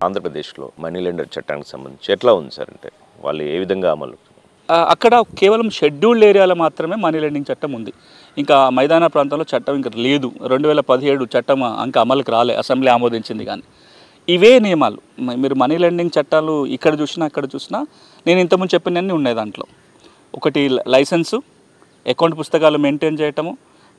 ఆంధ్రప్రదేశ్లో money lender చట్టానికి సంబంధించి ఎట్లా ఉంది సార్? అంటే వాళ్ళు ఏ విధంగా అమలు? అక్కడ కేవలం షెడ్యూల్డ్ ఏరియాలో మాత్రమే మనీ లెండింగ్ చట్టం ఉంది. ఇంకా మైదాన ప్రాంతంలో చట్టం ఇంకా లేదు. 2017 చట్టం ఇంకా అమలుకి రాలే, అసెంబ్లీ ఆమోదించింది. కానీ ఇవే నియమాలు. మీరు మనీ లెండింగ్ చట్టాలు ఇక్కడ చూసినా అక్కడ చూసినా నేను ఇంతకుముందు చెప్పినవన్నీ ఉన్నాయి దాంట్లో. ఒకటి లైసెన్సు, అకౌంట్ పుస్తకాలు మెయింటైన్ చేయటము,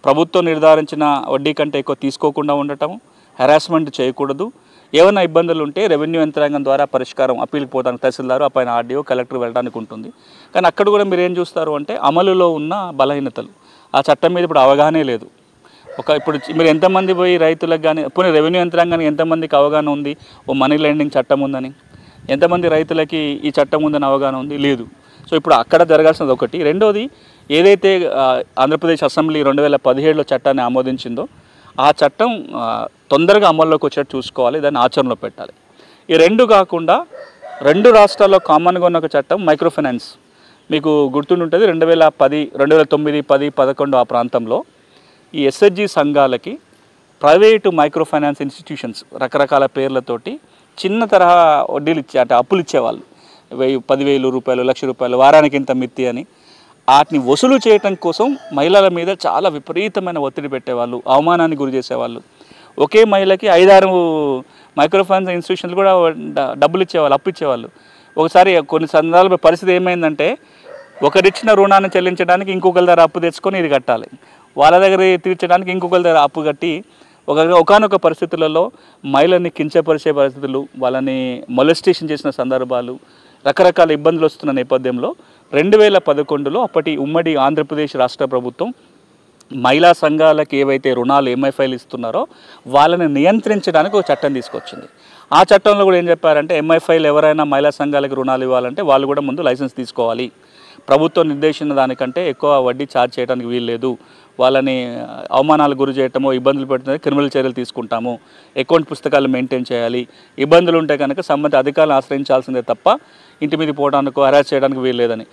ప్రభుత్వం నిర్ధారించిన వడ్డీ కంటే ఎక్కువ తీసుకోకుండా ఉండటము, హెరాస్మెంట్ చేయకూడదు, ఏమైనా ఇబ్బందులు ఉంటే రెవెన్యూ యంత్రాంగం ద్వారా పరిష్కారం అప్పీల్కి పోవడానికి తహసీల్దారు, ఆ పైన ఆర్డీఓ, కలెక్టర్ వెళ్ళడానికి ఉంటుంది. కానీ అక్కడ కూడా మీరు ఏం చూస్తారు అంటే అమలులో ఉన్న బలహీనతలు. ఆ చట్టం మీద ఇప్పుడు అవగాహనే లేదు. ఇప్పుడు మీరు ఎంతమంది పోయి రైతులకు కానీ పోనీ రెవెన్యూ యంత్రాంగానికి ఎంతమందికి అవగాహన ఉంది ఓ మనీ లెండింగ్ చట్టం ఉందని? ఎంతమంది రైతులకి ఈ చట్టం ఉందని అవగాహన ఉంది? లేదు. సో ఇప్పుడు అక్కడ జరగాల్సినది ఒకటి. రెండోది, ఏదైతే ఆంధ్రప్రదేశ్ అసెంబ్లీ 2017లో చట్టాన్ని ఆమోదించిందో ఆ చట్టం తొందరగా అమల్లోకి వచ్చేట్టు చూసుకోవాలి, దాన్ని ఆచరణలో పెట్టాలి. ఈ రెండు కాకుండా రెండు రాష్ట్రాల్లో కామన్గా ఉన్న ఒక చట్టం మైక్రో ఫైనాన్స్. మీకు గుర్తుంటుంది 2010, 2009, 10, 11 ఆ ప్రాంతంలో ఈ ఎస్హెచ్జి సంఘాలకి ప్రైవేటు మైక్రో ఫైనాన్స్ ఇన్స్టిట్యూషన్స్ రకరకాల పేర్లతోటి చిన్న తరహా వడ్డీలు అంటే అప్పులు ఇచ్చేవాళ్ళు. 10,000 రూపాయలు, ₹1,00,000, వారానికి ఇంత మిత్తి అని. వాటిని వసూలు చేయటం కోసం మహిళల మీద చాలా విపరీతమైన ఒత్తిడి పెట్టేవాళ్ళు, అవమానానికి గురి చేసేవాళ్ళు. ఒకే మహిళకి 5-6 మైక్రో ఫైనాన్స్ ఇన్స్టిట్యూషన్లు కూడా డబ్బులు ఇచ్చేవాళ్ళు, అప్పు ఇచ్చేవాళ్ళు. ఒకసారి కొన్ని సందర్భాల పరిస్థితి ఏమైందంటే ఒకరిచ్చిన రుణాన్ని చెల్లించడానికి ఇంకొకరి దగ్గర అప్పు తెచ్చుకొని ఇది కట్టాలి, వాళ్ళ దగ్గర తీర్చడానికి ఇంకొకరి దగ్గర అప్పు కట్టి ఒకానొక పరిస్థితులలో మహిళల్ని కించపరిచే పరిస్థితులు, వాళ్ళని మొలెస్టేషన్ చేసిన సందర్భాలు, రకరకాల ఇబ్బందులు వస్తున్న నేపథ్యంలో 2011లో అప్పటి ఉమ్మడి ఆంధ్రప్రదేశ్ రాష్ట్ర ప్రభుత్వం మహిళా సంఘాలకు ఏవైతే రుణాలు ఎంఐఫైలు ఇస్తున్నారో వాళ్ళని నియంత్రించడానికి ఒక చట్టం తీసుకొచ్చింది. ఆ చట్టంలో కూడా ఏం చెప్పారంటే ఎంఐఫైలు ఎవరైనా మహిళా సంఘాలకు రుణాలు ఇవ్వాలంటే వాళ్ళు కూడా ముందు లైసెన్స్ తీసుకోవాలి, ప్రభుత్వం నిర్దేశించిన దానికంటే ఎక్కువ వడ్డీ ఛార్జ్ చేయడానికి వీల్లేదు, వాళ్ళని అవమానాలు గురి చేయటమో ఇబ్బందులు పెడుతుంది క్రిమినల్ చర్యలు తీసుకుంటాము, అకౌంట్ పుస్తకాలు మెయింటైన్ చేయాలి, ఇబ్బందులు ఉంటే కనుక సంబంధిత అధికారులను ఆశ్రయించాల్సిందే తప్ప ఇంటి మీద పోవడానికో హెరాస్ చేయడానికి వీల్లేదని